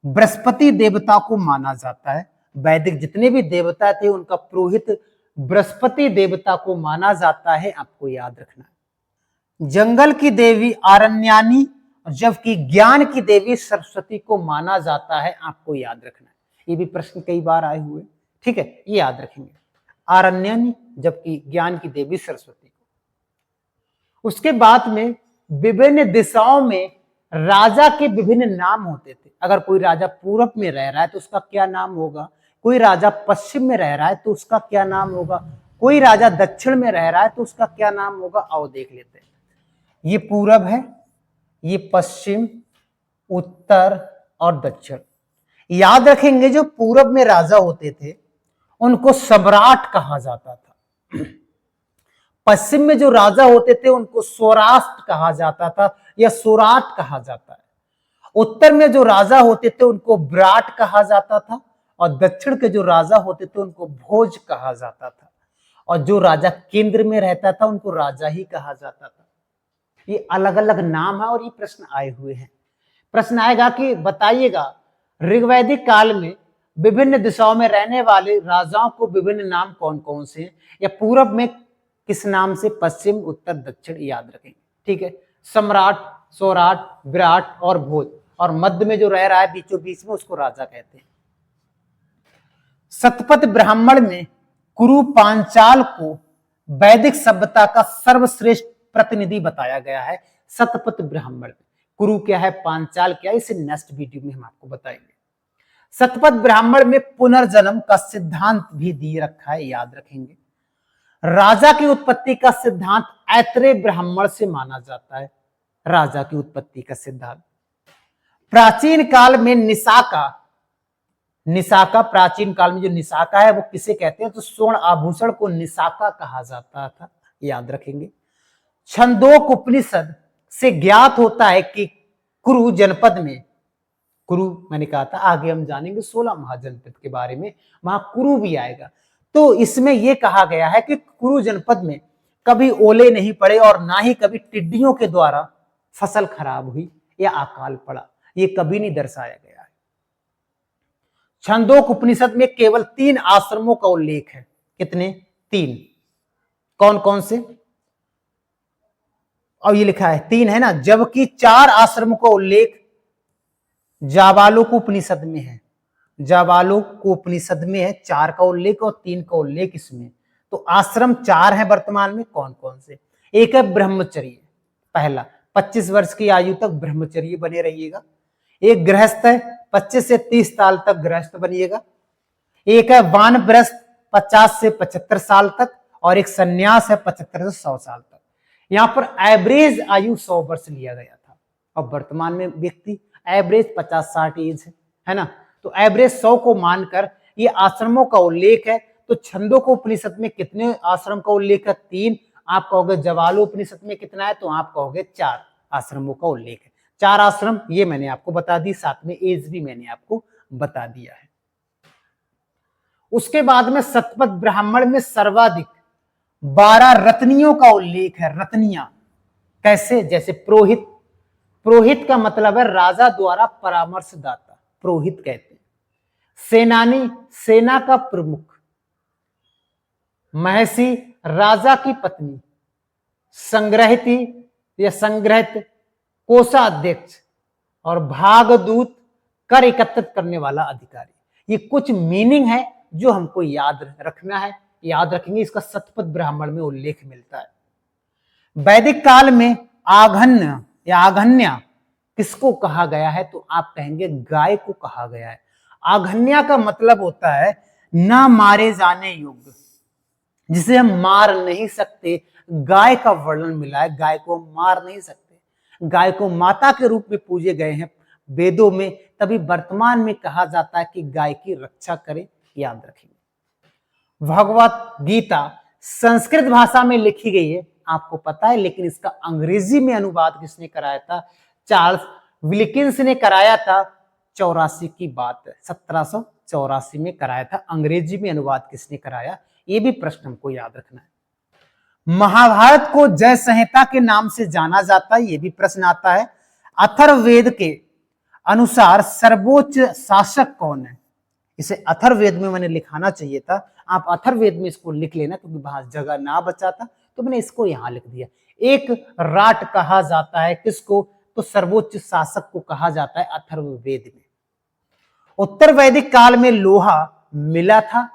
बृहस्पति देवता को माना जाता है। वैदिक जितने भी देवता थे उनका पुरोहित बृहस्पति देवता को माना जाता है, आपको याद रखना है। जंगल की देवी आरण्यानी, जबकि ज्ञान की देवी सरस्वती को माना जाता है, आपको याद रखना है। ये भी प्रश्न कई बार आए हुए, ठीक है, ये याद रखेंगे। आरण्यानी, जबकि ज्ञान की देवी सरस्वती को। उसके बाद में विभिन्न दिशाओं में राजा के विभिन्न नाम होते थे। अगर कोई राजा पूरब में रह रहा है तो उसका क्या नाम होगा, कोई राजा पश्चिम में रह रहा है तो उसका क्या नाम होगा, कोई राजा दक्षिण में रह रहा है तो उसका क्या नाम होगा। आओ देख लेते हैं। ये पूरब है, ये पश्चिम, उत्तर और दक्षिण। याद रखेंगे जो पूरब में राजा होते थे उनको सम्राट कहा जाता था। पश्चिम में जो राजा होते थे उनको सौराष्ट्र कहा जाता था या सौराट कहा जाता है। उत्तर में जो राजा होते थे उनको विराट कहा जाता था और दक्षिण के जो राजा होते थे उनको भोज कहा जाता था और जो राजा केंद्र में रहता था उनको राजा ही कहा जाता था। ये अलग अलग नाम है और ये प्रश्न आए हुए हैं। प्रश्न आएगा कि बताइएगा ऋग्वैदिक काल में विभिन्न दिशाओं में रहने वाले राजाओं को विभिन्न नाम कौन कौन से हैं, या पूरब में किस नाम से, पश्चिम, उत्तर, दक्षिण याद रखेंगे। ठीक है, सम्राट, सौराट, विराट और भोज, और मध्य में जो रह रहा है बीचों बीच में उसको राजा कहते हैं। शतपथ ब्राह्मण में कुरु पांचाल को वैदिक सभ्यता का सर्वश्रेष्ठ प्रतिनिधि बताया गया है। शतपथ ब्राह्मण में कुरु क्या है, पांचाल क्या है, इसे नेक्स्ट वीडियो में हम आपको बताएंगे। शतपथ ब्राह्मण में पुनर्जन्म का सिद्धांत भी दिए रखा है, याद रखेंगे। राजा की उत्पत्ति का सिद्धांत ऐत्रेय ब्राह्मण से माना जाता है। राजा की उत्पत्ति का सिद्धांत प्राचीन काल में निशाका प्राचीन काल में जो निशाका है वो किसे कहते हैं, तो स्वर्ण आभूषण को निशाका कहा जाता था, याद रखेंगे। छंदोक उपनिषद से ज्ञात होता है कि कुरु जनपद में, कुरु मैंने कहा था आगे हम जानेंगे 16 महाजनपद के बारे में, वहां कुरु भी आएगा। तो इसमें यह कहा गया है कि कुरु जनपद में कभी ओले नहीं पड़े और ना ही कभी टिड्डियों के द्वारा फसल खराब हुई या अकाल पड़ा, ये कभी नहीं दर्शाया गया है। छंदोक उपनिषद में केवल 3 आश्रमों का उल्लेख है। कितने? 3। कौन कौन से? और ये लिखा है 3 है ना, जबकि 4 आश्रमों का उल्लेख जाबालोक उपनिषद में है। जाबालोक उपनिषद में है 4 का उल्लेख और 3 का उल्लेख इसमें। तो आश्रम 4 है वर्तमान में। कौन कौन से? एक है ब्रह्मचर्य, पहला 25 वर्ष की आयु तक ब्रह्मचर्य बने रहिएगा। एक गृहस्थ है, 25 से 30 साल तक गृहस्थ बनिएगा। एक है वानप्रस्थ 50 से 75 साल तक, और एक सन्यास है 75 से 100 साल तक। यहाँ पर एवरेज आयु 100 वर्ष लिया गया था और वर्तमान में व्यक्ति एवरेज 50-60 एज है ना, तो एवरेज 100 को मानकर ये आश्रमों का उल्लेख है। तो छंदोक उपनिषद में कितने आश्रम का उल्लेख है? 3। आप कहोगे जाबालोपनिषद में कितना है, तो आप कहोगे 4 आश्रमों का उल्लेख है। 4 आश्रम ये मैंने आपको बता दी, साथ में एज भी मैंने आपको बता दिया है। उसके बाद में शतपथ ब्राह्मण में सर्वाधिक 12 रत्नियों का उल्लेख है। रत्नियां कैसे? जैसे पुरोहित, पुरोहित का मतलब है राजा द्वारा परामर्शदाता, पुरोहित कहते हैं। सेनानी, सेना का प्रमुख। महर्षि, राजा की पत्नी। संग्रहिती या संग्रहित, कोषाध्यक्ष। और भागदूत, कर एकत्रित करने वाला अधिकारी। ये कुछ मीनिंग है जो हमको याद रखना है, याद रखेंगे। इसका शतपथ ब्राह्मण में उल्लेख मिलता है। वैदिक काल में आघन्य या आघन्या किसको कहा गया है, तो आप कहेंगे गाय को कहा गया है। आघन्या का मतलब होता है ना मारे जाने योग्य, जिसे हम मार नहीं सकते। गाय का वर्णन मिला है, गाय को हम मार नहीं सकते। गाय को माता के रूप में पूजे गए हैं वेदों में, तभी वर्तमान में कहा जाता है कि गाय की रक्षा करें, याद रखेंगे। भगवत गीता संस्कृत भाषा में लिखी गई है, आपको पता है, लेकिन इसका अंग्रेजी में अनुवाद किसने कराया था? चार्ल्स विल्किंस ने कराया था। 84 की बात है, 1784 में कराया था। अंग्रेजी में अनुवाद किसने कराया, ये भी प्रश्न हमको याद रखना है। महाभारत को जय संहिता के नाम से जाना जाता है, ये भी प्रश्न आता है। अथर्ववेद के अनुसार सर्वोच्च शासक कौन है? इसे अथर्ववेद में मैंने लिखाना चाहिए था, आप अथर्ववेद में इसको लिख लेना, क्योंकि वहां जगह ना बचा था तो मैंने इसको यहां लिख दिया। एक राट कहा जाता है किसको, तो सर्वोच्च शासक को कहा जाता है अथर्ववेद में। उत्तर वैदिक काल में लोहा मिला था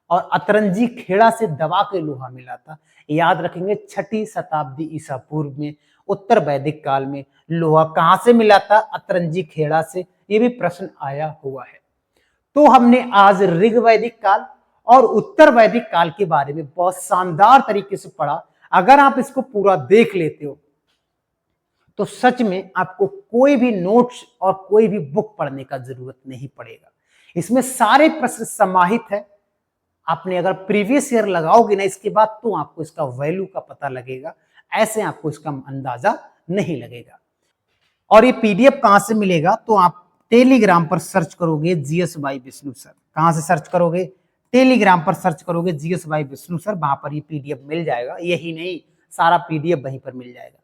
और अतरंजी खेड़ा से दबा के लोहा मिला था, याद रखेंगे। 6ठी शताब्दी ईसा पूर्व में उत्तर वैदिक काल में लोहा कहां से मिला था? अतरंजी खेड़ा से, ये भी प्रश्न आया हुआ है। तो हमने आज ऋग वैदिक काल और उत्तर वैदिक काल के बारे में बहुत शानदार तरीके से पढ़ा। अगर आप इसको पूरा देख लेते हो तो सच में आपको कोई भी नोट्स और कोई भी बुक पढ़ने का जरूरत नहीं पड़ेगा। इसमें सारे प्रश्न समाहित है। आपने अगर प्रीवियस ईयर लगाओगे ना इसके बाद तो आपको इसका वैल्यू का पता लगेगा, ऐसे आपको इसका अंदाजा नहीं लगेगा। और ये पीडीएफ कहां से मिलेगा, तो आप टेलीग्राम पर सर्च करोगे जीएस बाई विष्णु सर। कहां से सर्च करोगे, टेलीग्राम पर सर्च करोगे जीएस बाई विष्णु सर, वहां पर ये पीडीएफ मिल जाएगा। यही नहीं, सारा पीडीएफ वहीं पर मिल जाएगा।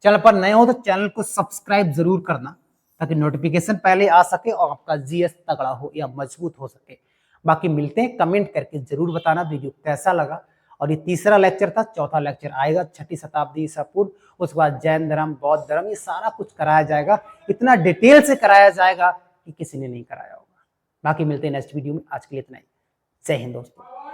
चैनल पर नए हो तो चैनल को सब्सक्राइब जरूर करना ताकि नोटिफिकेशन पहले आ सके और आपका जीएस तगड़ा हो या मजबूत हो सके। बाकी मिलते हैं, कमेंट करके जरूर बताना वीडियो कैसा लगा। और ये तीसरा लेक्चर था, चौथा लेक्चर आएगा 6ठी शताब्दी ईसा पूर्व, उसके बाद जैन धर्म, बौद्ध धर्म, ये सारा कुछ कराया जाएगा। इतना डिटेल से कराया जाएगा कि किसी ने नहीं कराया होगा। बाकी मिलते हैं नेक्स्ट वीडियो में, आज के लिए इतना ही। जय हिंद दोस्तों।